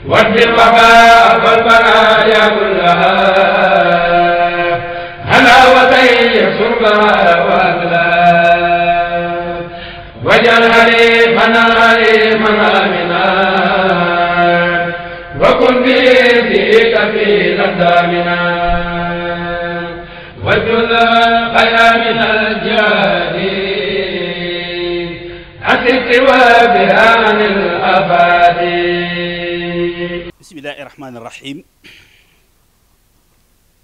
وارد الوباء والبلايا كلها هلا وطيب شربها واغلى واجعل حليفنا حليفا امنا وكن بيديك في لدامنا وجل خير من الجاهلين أسد وبها عن الأفادين. بسم الله الرحمن الرحيم.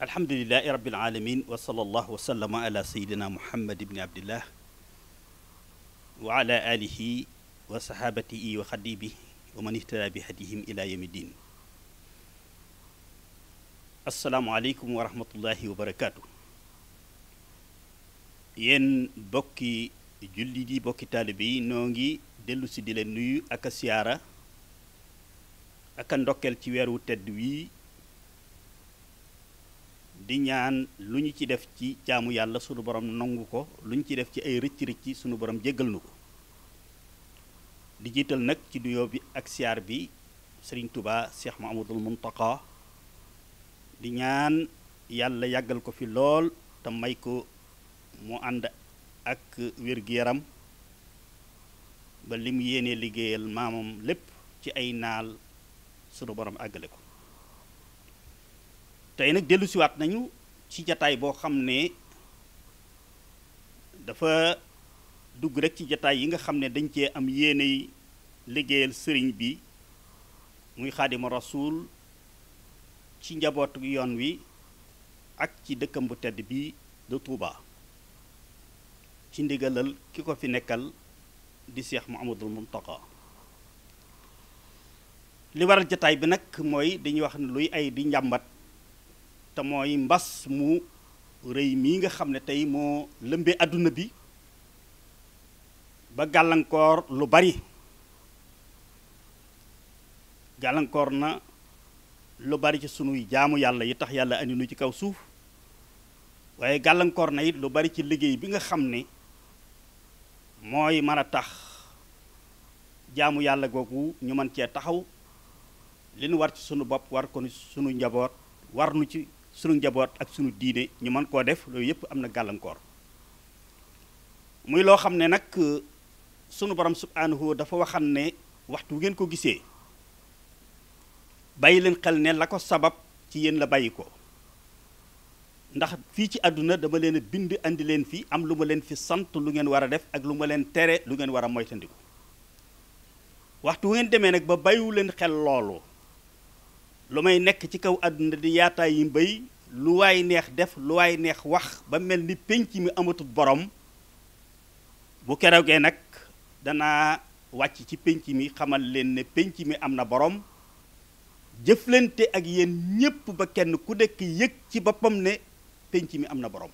الحمد لله رب العالمين وصلى الله وسلم على سيدنا محمد بن عبد الله وعلى آله وصحابته وخديمه ومن اهتدى بهديهم إلى يوم الدين. السلام عليكم ورحمة الله وبركاته. yéen bokki julli di bokki taalibe yi noo ngi dellu si di leen nuyu ak a siyaara ak a ndokkeel ci weer wu tedd wii di ñaan lu ñu ci def ci jaamu yàlla sunu borom nangu ko lu ñu ci def ci ay rëcc-rëcc sunu borom jéggal nu ko di jiital nag ci nuyoo bi ak siyaar bi Sëriñ Tuubaa Cheikh Mouhamadoul Mountakha di ñaan yàlla yàggal ko fi lool te may ko mu ànd ak wér-gu-yaram ba li mu yéenee liggéeyal maamam lépp ci ay naal sunu borom àggale ko tey nag dellusiwaat nañu ci jataay boo xam ne dafa dugg rek ci jataay yi nga xam ne dañ cee am yéeney liggéeyal sëriñ bi muy Xaadimu Rasuul ci njabootu yoon wi ak ci dëkkam bu tedd bi de Touba ci ndigalal ki ko fi nekkal di Cheikh Mouhamadoul Mountakha li waral jataay bi nag mooy dañuy wax ne luy ay di njàmbat te mooy mbas mu rëy mii nga xam ne tey moo lëmbee àdduna bi ba gàllankoor lu bari gàllankoor na lu bari ci sunuy jaamu yàlla yi tax yàlla andi nu ci kaw suuf waaye gàllankoor na it lu bari ci liggéey bi nga xam ne mooy mën a tax jaamu yàlla googu ñu mën cee taxaw li nu war ci sunu bopp war ko sunu njaboot war nu ci sunu njaboot ak sunu diine ñu mën koo def loolu yépp am na gàllankoor muy loo xam ne nag sunu borom subhanahu dafa waxan ne waxtu ngeen ko gisee bàyyi leen xel ne la ko sabab ci yéen la bàyyi ko ndax fii ci àdduna dama leen a bind andi leen fi am lu ma leen fi sant lu ngeen war a def ak lu ma leen tere lu ngeen war a moytandiku waxtu ngeen demee nag ba bàyyiwu leen xel loolu lu may nekk ci kaw àdduna di yaataay yi mbéy lu waay neex def lu waay neex wax ba mel ni penc mi amatul borom bu keroogee nag danaa wàcc ci penc mi xamal leen ne penc mi am na borom jëflante ak yéen ñépp ba kenn ku nekk yëg ci boppam ne penc mi am na borom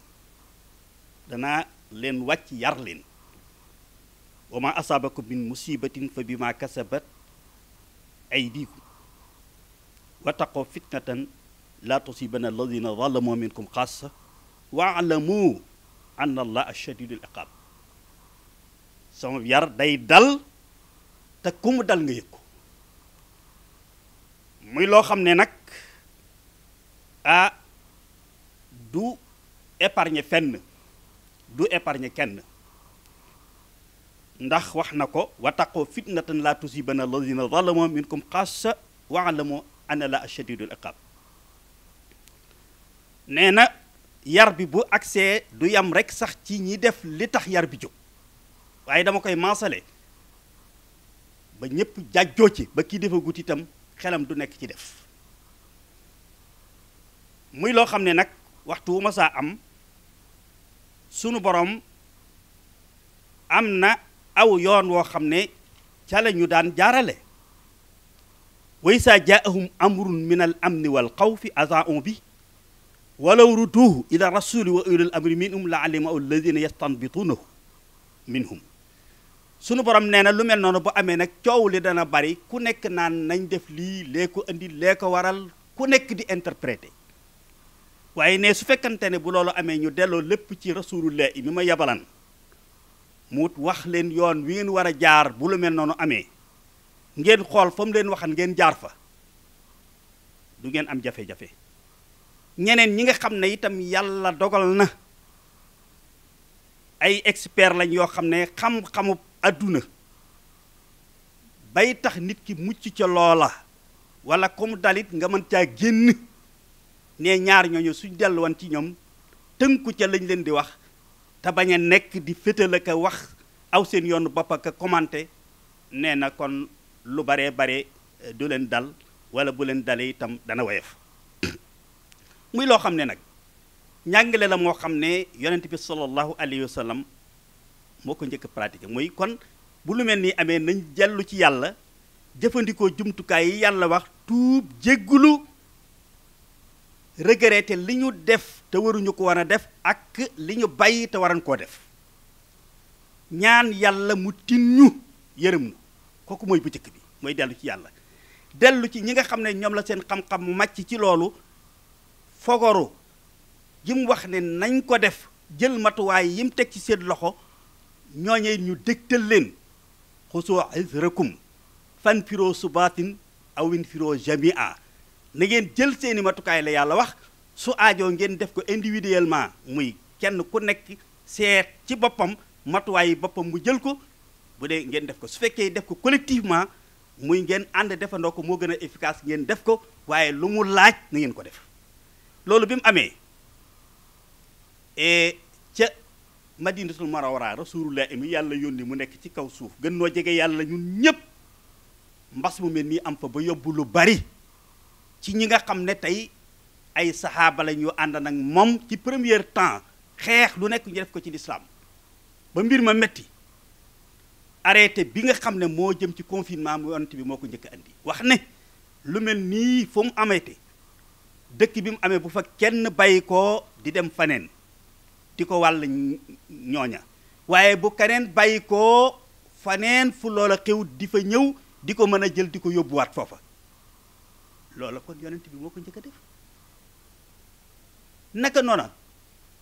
danaa leen wàcc yar leen wa ma asaabakum min musibatin fa bima kasabat aydikum wattaqoo fitnatan la tusibanna alladina zalamu minkum xaasa waalamu anna allaha shadidul iqab sama yar day dal te ku mu dal nga yëg ko muy loo xam ne nag du épargne fenn du épargne kenn ndax wax na ko wattaqoo fitnatan la tusibanna alladina zalamu minkum xaasa waalamu anna la shadidul iqab nee na yar bi bu agsee du yam rek sax ci ñi def li tax yar bi jóg waaye dama koy maasale ba ñépp jàjjoo ci ba kii defagut itam xelam du nekk ci def muy loo xam ne nag waxtu wu ma saa am sunu borom am na aw yoon woo xam ne ca la ñu daan jaarale wa izaa jaa'ahum amrun min al amni wal xawfi azaa'u bi walaw rudduuhu ila rasuli wa ulil amri minhum la alimahu alladina yastanbituunahu minhum sunu borom nee na lu mel noonu bu amee nag coow li dana bari ku nekk naan nañ def lii lee ko indi lee ko waral ku nekk di interpréter waaye ne su fekkante ne bu loolu amee ñu delloo lépp ci rasulullah mi ma yabalan mu wax leen yoon wi ngeen war a jaar bu lu mel noonu amee ngeen xool fa mu leen waxan ngeen jaar fa du ngeen am jafe-jafe. ñeneen ñi nga xam ne itam yàlla dogal na ay expert lañ yoo xam ne xam-xamu àdduna bay tax nit ki mucc ca loola wala comme dalit nga mën caa génn ne ñaar ñooñu suñ delluwan ci ñoom tënku ca lañ leen di wax te bañ a nekk di fétal ak a wax aw seen yoonu bopp ak a commenté nee na kon lu baree bare du leen dal wala bu leen dalee itam dana woyof muy loo xam ne nag njàngale la moo xam ne yonent bi sallallahu alayhi wa sallam moo ko njëkk pratiqué muy kon bu lu mel ni amee nañ jellu ci yàlla jëfandikoo jumtukaay yi yàlla wax tuub jéggulu regretté li ñu def te waruñu ko war a def ak li ñu bàyyi te waran koo def ñaan yàlla mu tin ñu yërëm nu kooku mooy bu njëkk bi mooy dellu ci yàlla dellu ci ñi nga xam ne ñoom la seen xam-xam mu màcc ci loolu fogoru ji mu wax ne nañ ko def jël matuwaay yi mu teg ci seen loxo ñooñee ñu dégtal leen xusoo izrakum fan firoo subaatin awin firoo jamia na ngeen jël seeni matukaay la yàlla wax su aajoo ngeen def ko individuellement muy kenn ku nekk seet ci boppam matuwaay yi boppam mu jël ko bu dee ngeen def ko su fekkee def ko collectivement muy ngeen ànd defandoo ko moo gën a efficace ngeen def ko waaye lu mu laaj na ngeen ko def loolu bi mu amee ca madinatul munawwara rasulullah mi yàlla yónni mu nekk ci kaw suuf gën noo jege yàlla ñun ñépp mbas mu mel nii am fa ba yóbbu lu bari ci ñi nga xam ne tey ay saxaaba lañ yu ànd nag moom ci premier temps xeex lu nekk ñu def ko ci lislaam ba mbir ma metti arrêté bi nga xam ne moo jëm ci confinement mu yonent bi moo ko njëkk andi wax ne lu mel nii fu mu ameete dëkk bi mu amee bu fa kenn bàyyi koo di dem faneen di ko wàll ñooña waaye bu keneen bàyyi koo faneen fu loola xew di fa ñëw di ko mën a jël di ko yóbbuwaat foofa loola kon yonent bi moo ko njëkk a def naka noona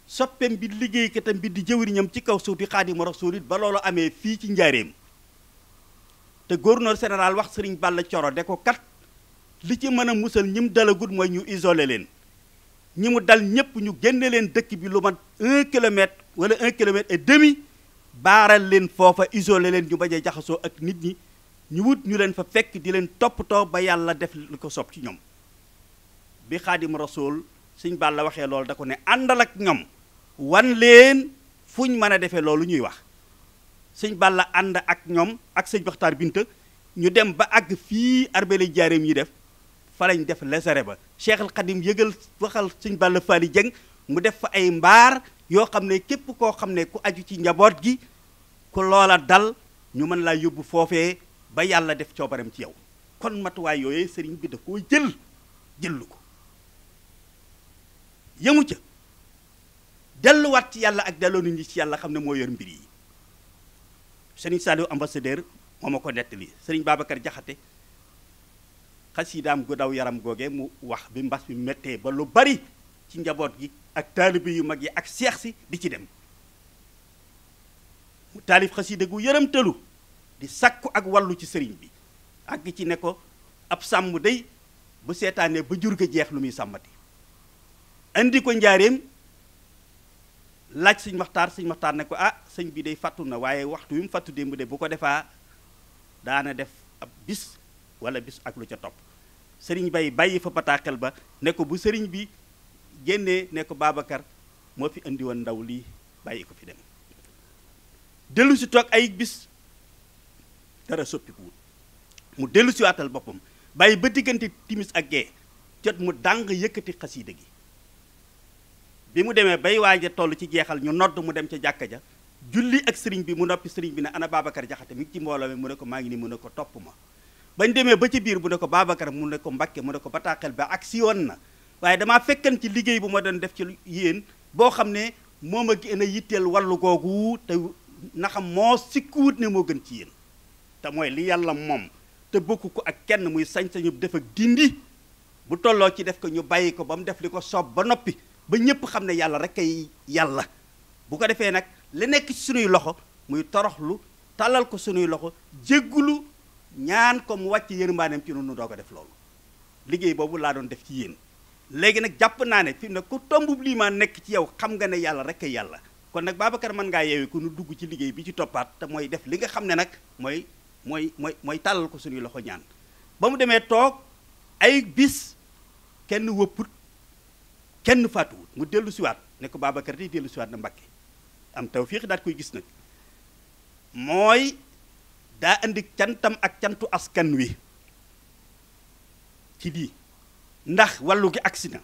soppeem bi liggéeykatam bi di jëwriñam ci kaw suuf di Xaadimu Rasuul ba loolu amee fii ci njaareem te gouverneur général wax Sëriñ Balla Coro de ko kat li ci mën a musal ñi mu dalagut mooy ñu isolé leen ñi mu dal ñépp ñu génne leen dëkk bi lu mat 1 kilomètre wala 1 kilomètre et demi baaral leen foofa isolé leen ñu bañ a jaxasoo ak nit ñi ñu wut ñu leen fa fekk di leen toppatoo ba yàlla def li ko sopp ci ñoom bi Xaadimu Rasuul Sëriñ Balla waxee loolu da ko ne àndal ak ñoom wan leen fuñ mën a defee loolu ñuy wax Sëriñ Balla ànd ak ñoom ak sëñ Baxtaar Binta ñu dem ba àgg fii arbele jaareem yi def fa lañ def lesere ba Cheikhul Khadim yëgal waxal Sëriñ Balla Faali Jeng mu def fa ay mbaar yoo xam ne képp koo xam ne ku aju ci njaboot gi ku loola dal ñu mën laa yóbbu foofee ba yàlla def coobaram ci yow kon matuwaay yooyee sëriñ bi da koo jëllu ko yëmu ca delluwaat ci yàlla ak delloo nit ñi ci yàlla xam ne moo yor mbir yi sëriñ Saliou ambassadeur moo ma ko nettali sëriñ Babacar Jaxate xasidaam gu daw yaram googe mu wax bi mbas bi méttee ba lu bari ci njaboot gi ak taalibe yu mag yi ak seex si di ci dem mu taalif xasida gu yëramtalu di sakku ak wàllu ci sëriñ bi ak ci ne ko ab sàmm day bu seetaanee ba jur ga jeex lu muy sàmmati andi ko njaareem laaj sëñ Maxtaar ne ko ah sëñ bi day fàttu na waaye waxtu wi mu fàttu démb de bu ko defaa daana def ab bis wala bis ak lu ca topp sëriñ bay bàyyi fa bataaxel ba ne ko bu sëriñ bi génnee ne ko Babacar moo fi indi woon ndaw lii bàyyi ko fi dem dellu si toog ay bis dara soppikuwul mu dellu si waatal boppam bàyyi ba diggante timis ak gee jot mu dàng yëkkati xasiida gi bi mu demee bay waaja toll ci jeexal ñu nodd mu dem ca jàkka ja julli ak sëriñ bi mu noppi sëriñ bi ne ana Babacar Jaxate mi ngi ci mbooloo mi mu ne ko maa ngi nii mu ne ko topp ma bañ demee ba ci biir mu ne ko Babacar mu ne ko Mbakke mu ne ko bataaxel ba ak si woon na waaye damaa fekkan ci liggéey bu ma doon def ci yéen boo xam ne moo ma gën a yitteel wàllu googu te na xam moo sikkuwut ne moo gën ci yéen te mooy li yàlla moom te bokku ko ak kenn muy sañ-sañu def ak dindi bu tolloo ci def ko ñu bàyyi ko ba mu def li ko soob ba noppi ba ñépp xam ne yàlla rek ay yàlla bu ko defee nag li nekk ci sunuy loxo muy toroxlu tàllal ko sunuy loxo jéggulu ñaan ko mu wàcc yërmaaneem ci noonu doo ko def loolu liggéey boobu laa doon def ci yéen léegi nag jàpp naa ne fi mu ne ku tombub liimaan nekk ci yow xam nga ne yàlla rek ay yàlla kon nag Babacar mën ngaa yeewee ku nu dugg ci liggéey bi ci toppaat te mooy def li nga xam ne nag mooy tàllal ko suñuy loxo ñaan ba mu demee toog ay bis kenn wëpput kenn faatuwut mu dellu siwaat ne ko Babacar di dellu siwaat na Mbàkke am tawfiix daat koy gis nag mooy daa indi cantam ak cantu askan wi ci lii ndax wàllu gi agsi na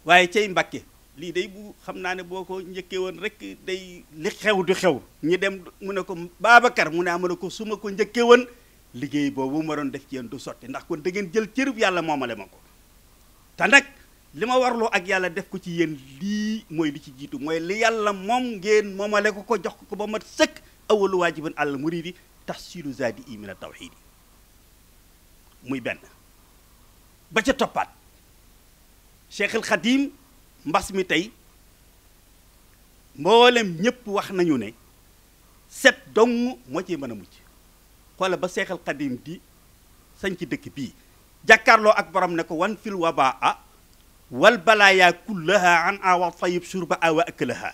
waaye cay Mbàkke lii day bu xam naa ne boo ko njëkkee woon rek day li xew du xew ñi dem mu ne ko Babacar mu ne am ne ko su ma ko njëkkee woon liggéey boobu ma doon def ci yéen du sotti ndax kon da ngeen jël cërub yàlla moomale ma ko te nag li ma warloo ak yàlla def ko ci yéen lii mooy li ci jiitu mooy li yàlla moom ngeen moomale ko jox ko ba mat sëkk awalu waajiban àll muridi tahsilu zaadi i min a tawxiidi muy benn ba ca toppaat Cheikhul Khadim mbas mi tey mboolem ñépp wax nañu ne set dong moo ci mën a mucc xoola ba Cheikhul Khadim di sañ ci dëkk bii jàkkaarloo ak borom ne ko wan fil wabaa wal balaaya kullaha an awa tayib surba awa aklaha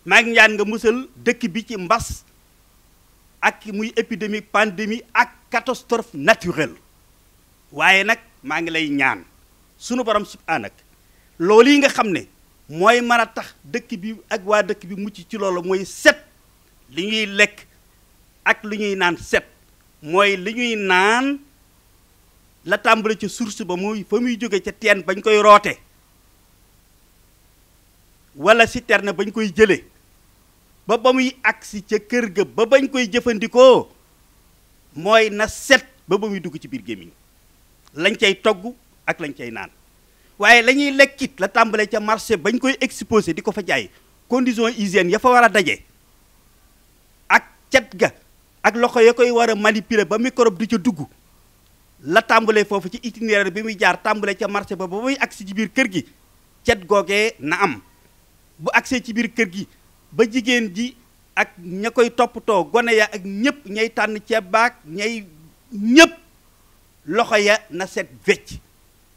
maa ngi ñaan nga musal dëkk bi ci mbas ak muy épidémie pandémie ak catastrophe naturelle waaye nag maa ngi lay ñaan sunu borom subhaanak loolu yi nga xam ne mooy mën a tax dëkk bi ak waa dëkk bi mucc ci loolu mooy set li ñuy lekk ak lu ñuy naan set mooy li ñuy naan la tàmbale ca source ba muy fa muy jóge ca teen bañ koy roote wala citerne bañ koy jële ba muy agsi ca kër ga ba bañ koy jëfandikoo mooy na set ba muy dugg ci biir gémmiñ lañ cay togg ak lañ cay naan waaye la ñuy lekkit la tàmbale ca marché bañ koy exposé di ko fa jaay condition hygiène ya fa war a daje ak cet ga ak loxo ya koy war a manipuler ba microbe di ca dugg la tàmbalee foofu ci itinéraire bi muy jaar tàmbale ca marché ba muy agsi ci biir kër gi cet googee na am bu agsee ci biir kër gi ba jigéen ji ak ña koy toppatoo gone ya ak ñëpp ñay tànn ceeb baak ñay ñëpp loxo ya na set wecc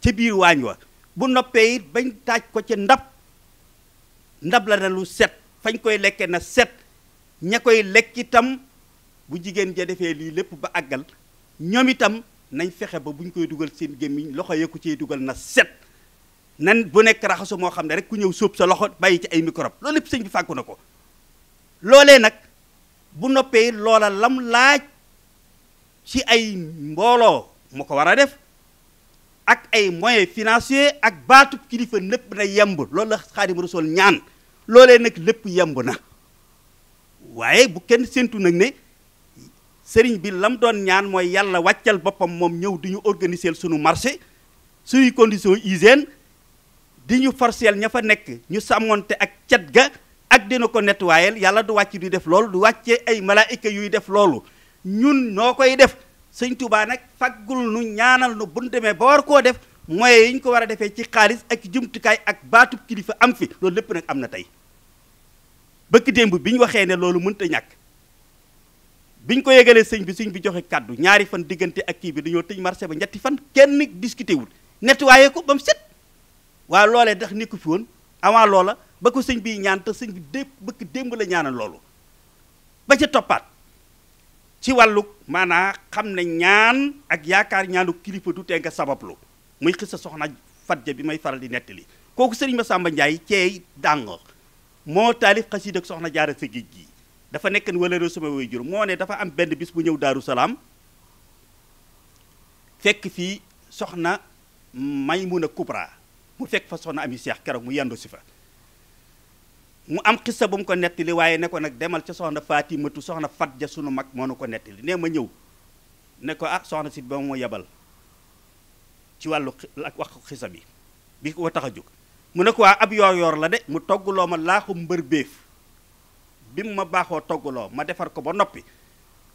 ca biir waañ wa bu noppee it bañ taaj ko ca ndab la na lu set fañ koy lekke na set ña koy lekk itam bu jigéen ja defee lii lépp ba àggal ñoom itam nañ fexe ba buñ koy dugal seen gémmiñ loxo ya ku ciy dugal na set nan bu nekk raxasu moo xam ne rek ku ñëw sóob sa loxo bàyyi ci ay microbe loolu lépp sëñ bi fàggu na ko loolee nag bu noppee loola lam laaj ci ay mbooloo mu ko war a def ak ay moyens financiers ak baatub kilifa lépp na yemb loolu la Xaadimu Rasuul ñaan loolee nag lépp yemb na waaye bu kenn séntu nag ne sëriñ bi lam doon ñaan mooy yàlla wàccal boppam moom ñëw di ñu organiser sunu marché suñuy condition hygiène di ñu forceel ña fa nekk ñu sàmmonte ak cet ga ak dina ko nettoyel yàlla du wàcc di def loolu du wàccee ay malaayika yuy def loolu ñun noo koy def sëñ Tuubaa nag faggul nu ñaanal nu bu nu demee ba war koo def moyens yi ñu ko war a defee ci xaalis ak jumtukaay ak baatub kilifa am fi loolu lépp nag am na tey bëkk démb bi ñu waxee ne loolu mënta ñàkk biñ ko yegalee sëñ bi joxe kàddu ñaari fan diggante ak kii bi dañoo tëj marché ba ñetti fan kenn discuté wul nettoyé ko ba mu set waaw loolee ndax nekku fi woon avant loola ba ko sëñ bi ñaan te sëñ bi bëkk démb la ñaanal loolu ba ca toppaat ci wàllu maanaa xam ne ñaan ak yaakaar ñaanu kilifa du tee nga sabablu muy xis sa soxna Fatja bi may faral di nettali kooku sëriñ Masamba Njaay ceey dàng moo taalif xasiida ak soxna Jaara sa géej gi dafa nekk wala réew sama way jur moo ne dafa am benn bis bu ñëw Daaru Salaam fekk fii soxna Maymuna Kubra mu fekk fa soxna Ami Seex keroog mu yendu si fa mu am xissa bu mu ko nettali waaye ne ko nag demal ca soxna Faatimatu soxna Fatja sunu mag moo nu ko nettali nee ma ñëw ne ko ah soxna si ba moo yebal ci wàllu ak wax xissa bi ko tax a jóg mu ne ko waa ab yoor la de mu toggloo ma laaxu mbër béef bi mu ma baaxoo toggaloo ma defar ko ba noppi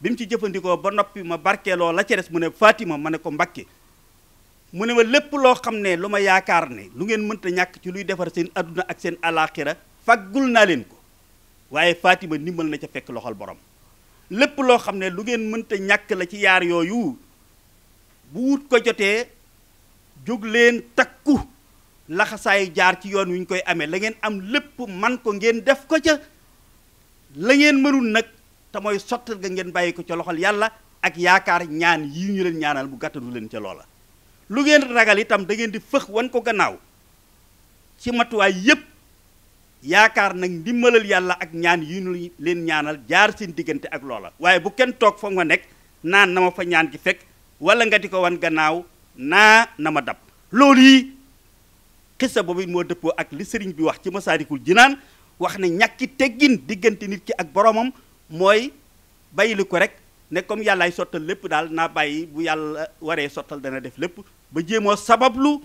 bi mu ci jëfandikoo ba noppi ma barkeeloo la ca des mu ne Fatima ma ne ko Mbakke mu ne ma lépp loo xam ne lu ma yaakaar ne lu ngeen mënta ñàkk ci luy defar seen adduna ak seen alaxira faggul naa leen ko waaye Fatima ndimbal na ca fekk loxol borom lépp loo xam ne lu ngeen mënta ñàkk la ci yaar yooyu bu wut ko jotee jóg leen takku laxasaayu jaar ci yoon wi ñu koy amee la ngeen am lépp man ko ngeen def ko ca la ngeen mënul nag te mooy sottal ga ngeen bàyyi ko ca loxol yàlla ak yaakaar ñaan yi ñu leen ñaanal bu gàttanu leen ca loola lu ngeen ragal itam da ngeen di fëx wan ko gannaaw ci matuwaay yépp yaakaar nag ndimbalal yàlla ak ñaan yi ñu leen ñaanal jaar seen diggante ak loola waaye bu kenn toog fa nga nekk naan na ma fa ñaan gi fekk wala nga di ko wan gannaaw na ma dab loolu yi xissa boobu moo dëppoo ak li sëriñ bi wax ci Masaalikul Jinaan wax ne ñàkki teggin diggante nit ki ak boromam mooy bàyyili ko rek ne comme yàllaay sottal lépp daal naa bàyyi bu yàlla waree sottal dana def lépp ba jéemoo sabablu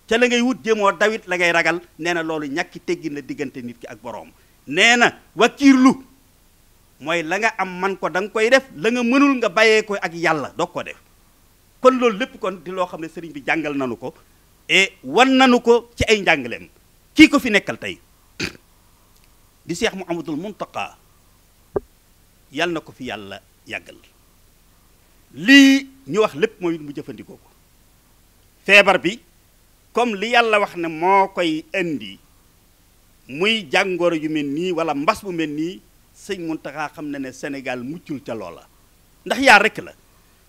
ca la ngay wut jéemoo dawit la ngay ragal nee na loolu ñàkki teggin la diggante nit ki ak boroom nee na wakiirlu mooy la nga am man ko da nga koy def la nga mënul nga bàyyee ko ak yàlla doog ko def kon loolu lépp kon di loo xam ne sëriñ bi jàngal nanu ko et wan nanu ko ci ay njàngaleem kii ko fi nekkal tey di Seex Muhammadul Muntaqa yàlla na ko fi yàlla yàggal lii ñu wax lépp mooy mu jëfandikoo ko feebar bi comme li yàlla wax ne moo koy indi muy jàngoro yu mel nii wala mbas bu mel nii sëñ Muntaxa xam na ne Sénégal muccul ca loola ndax yaa rekk la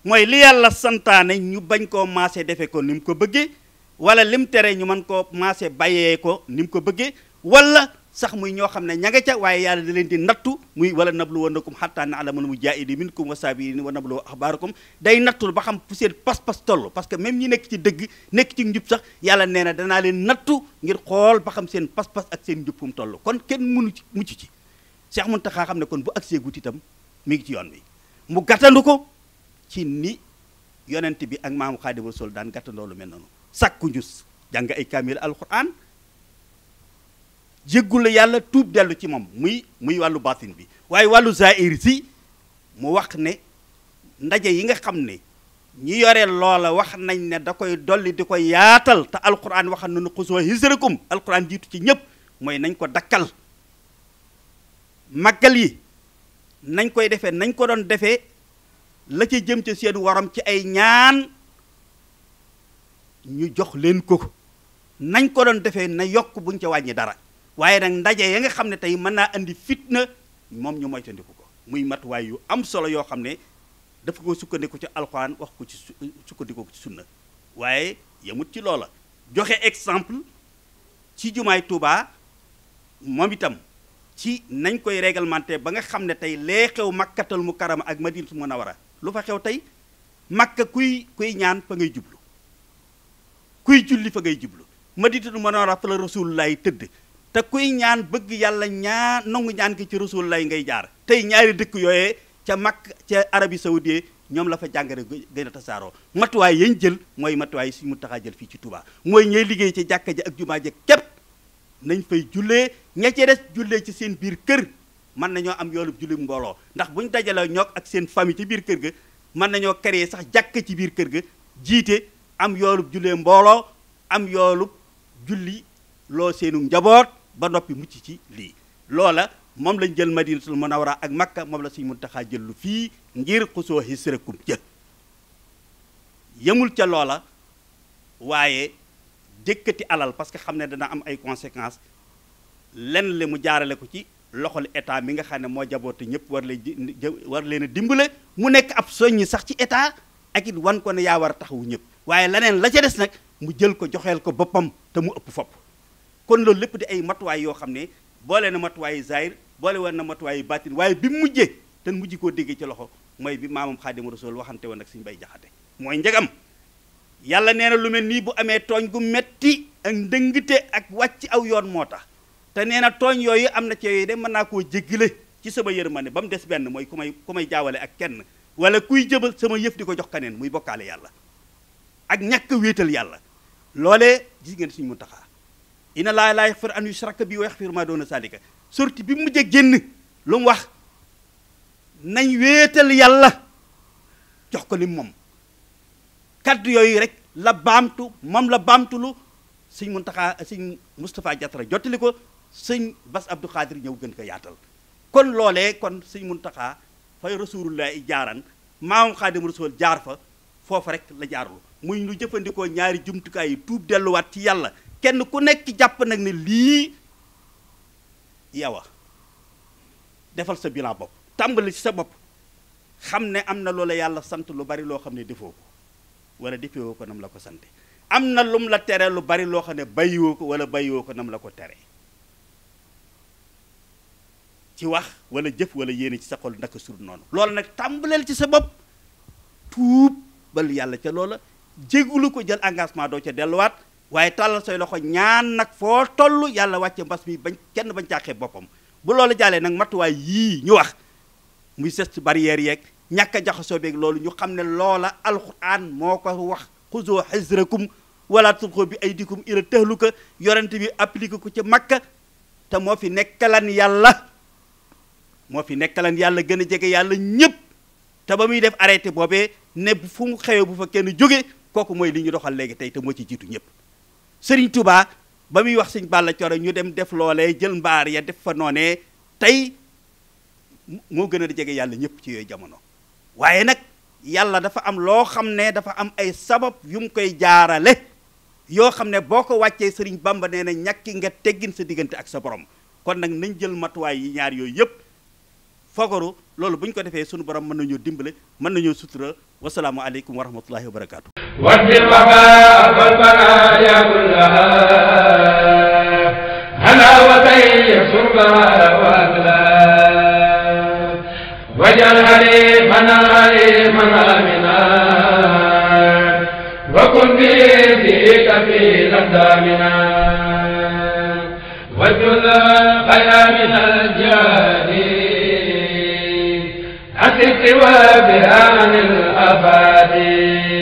mooy li yàlla santaane ñu bañ koo maase defe ko ni mu ko bëggee wala lim tere ñu mën koo maase bàyyee ko ni mu ko bëggee wala sax muy ñoo xam ne ña nga ca waaye yàlla da leen di nattu muy wala nabluwannakum hattaa na'lamal mujaahidiina minkum wa saabiriina wa nabluwa axbaarakum day nattul ba xam fu seen pas-pas toll parce que même ñi nekk ci dëgg nekk ci njub sax yàlla nee na danaa leen nattu ngir xool ba xam seen pas-pas ak seen njub fu mu toll kon kenn mënu ci mucc ci Cheikh Mountakha xam ne kon bu agsee gut itam mi ngi ci yoon bi mu gàttandu ko ci ni yonent bi ak maamu Xaadimu Rasuul daan gàttandoo lu mel noonu sàkku njus jàng ay kaamil alquran jéggul yàlla tuub dellu ci moom muy wàllu baatin bi waaye wàllu zaahir si mu wax ne ndaje yi nga xam ne ñi yore loola wax nañ ne da koy dolli di ko yaatal te alquran waxal na nu xusoo hisrakum alquran jiitu ci ñëpp mooy nañ ko dakkal màggal yi nañ koy defee nañ ko doon defee la ca jëm ca seen waram ci ay ñaan ñu jox leen ko nañ ko doon defee na yokk buñ ca wàññi dara waaye nag ndaje ya nga xam ne tey mën naa andi fitna moom ñu moytandiku ko muy matuwaay yu am solo yoo xam ne dafa ko sukkandiku ci alxuraan wax ko ci sukkandiku ko ci sunna waaye yemut ci loola joxe exemple ci jumaay Tuubaa moom itam ci nañ koy réglementé ba nga xam ne tey lee xew Makkatal Mukarrama ak Madinatul Munawwara lu fa xew tey Makka kuy ñaan fa ngay jublu kuy julli fa ngay jublu Madinatul Munawwara fa la Rasulullah tëdd te kuy ñaan bëgg yàlla nangu ñaan ki ci Rasulullah ngay jaar tey ñaari dëkk yooyee ca Makka ca Arabie Saoudite ñoom la fa jàngare gën a tasaaroo matuwaay yañ jël mooy matuwaay suñu Muntaxa jël fii ci Touba mooy ñooy liggéey ci jàkka ja ak jumaa ja képp nañ fay jullee ña ci des jullee ci seen biir kër mën nañoo am yoolub julli mbooloo ndax buñ dajalee ñook ak seen famille ci biir kër ga mën nañoo créer sax jàkka ci biir kër ga jiite am yoolub jullee mbooloo am yoolub julli loo seenu njaboot ba noppi mucc ci lii loola moom lañ jël Madinatul Munawwara ak Makka moom la Sëñ Muntaxa jël lu fii ngir xusoo hisrakum jë yemul ca loola waaye jëkkati alal parce que xam ne dana am ay conséquences lenn li mu jaarale ko ci loxol état mi nga xam ne moo jaboote ñëpp war leen a dimbale mu nekk ab soññi sax ci état ak it wan ko ne yaa war a taxawu ñëpp waaye leneen la ca des nag mu jël ko joxeel ko boppam te mu ëpp fopp kon loolu lépp di ay matuwaay yoo xam ne boole na matuwaayu zahir boole woon na matuwaayu baatin waaye bi mu mujjee te mujj koo déggee ci loxo mooy bi maamam Xaadimu Rasuul waxante woon ak Sëñ Bay Jaxate mooy njëgam yàlla nee na lu mel nii bu amee tooñ gu metti ak ndëngte ak wàcc aw yoon moo tax te nee na tooñ yooyu am na ci yooyu de mën naa koo jéggale ci sama yërmande ba mu des benn mooy ku may jaawale ak kenn wala kuy jëbal sama yëf di ko jox kaneen muy bokkaale yàlla ak ñàkk wéetal yàlla loolee gis ngeen Sëñ Muntaxa inna laa laa yaxfiru an yushraka bihi wa yaxfiru maa doona zaalika sorti bi mujj a génn lu mu wax nañ wéetal yàlla jox ko lim moom kaddu yooyu rek la baamtu moom la baamtulu Sëñ Muntaxa Sëñ Moustapha Diatra jottali ko Sëñ Bass Abdou Khadir ñëw gën ko yaatal kon loolee kon Sëñ Muntaxa fay Rasulullah jaaran maamam Xaadimu Rasuul jaar fa foofa rek la jaarul muy ñu jëfandikoo ñaari jumtukaay yi tuub delluwaat ci yàlla kenn ku nekk jàpp nag ne lii yow a defal sa bilan bopp tàmbali ci sa bopp xam ne am na loola yàlla sant lu bari loo xam ne defoo ko wala defewoo ko nam la ko sante am na lum la tere lu bari loo xam ne bàyyiwoo ko wala bàyyiwoo ko nam la ko tere ci wax wala jëf wala yéene ci sa xol naka sur noonu loolu nag tàmbaleel ci sa bopp tuub bal yàlla ca loola jégulu ko jël engagement doo ca delluwaat waaye tàllal say loxo ñaan nag foo toll yàlla wàcce mbas mi bañ kenn bañ caaxee boppam bu loolu jàllee nag matuwaay yii ñu wax muy geste barrière yeeg ñàkk a jaxasoo beeg loolu ñu xam ne loola alxuraan moo ko wax xuzoo xisrakum wala tulqu bi aydikum ila tahluka yorante bi appliqué ko ca Makka te moo fi nekkalan yàlla gën a jege yàlla ñépp te ba muy def arrêté boobee ne fu mu xewee bu fa kenn jóge kooku mooy li ñu doxal léegi tey te moo ci jiitu ñëpp Sëriñ Tuubaa ba muy wax Sëñ Balla Coro ñu dem def loolee jël mbaar ya def fa noonee tey moo gën a jege yàlla ñëpp ci yooyu jamono waaye nag yàlla dafa am loo xam ne dafa am ay sabab yu mu koy jaarale yoo xam ne boo ko wàccee Sëriñ Bamba nee na ñàkki nga teggin sa diggante ak sa borom kon nag nañ jël matuwaay yi ñaar yooyu yëpp fogaru loolu bu ñu ko defee sunu borom mën nañoo dimbale mën nañoo sutura wasalaamu aleykum wa rahmatullahi wa barakaatu waddi wabaa wal baraaya kullaha ala wa tayyib surbaha wa adla wajal haliman haliman amina wa kun bi fika fi ladamina wajul khayra min al-jadi أسق وبها عن الأبادي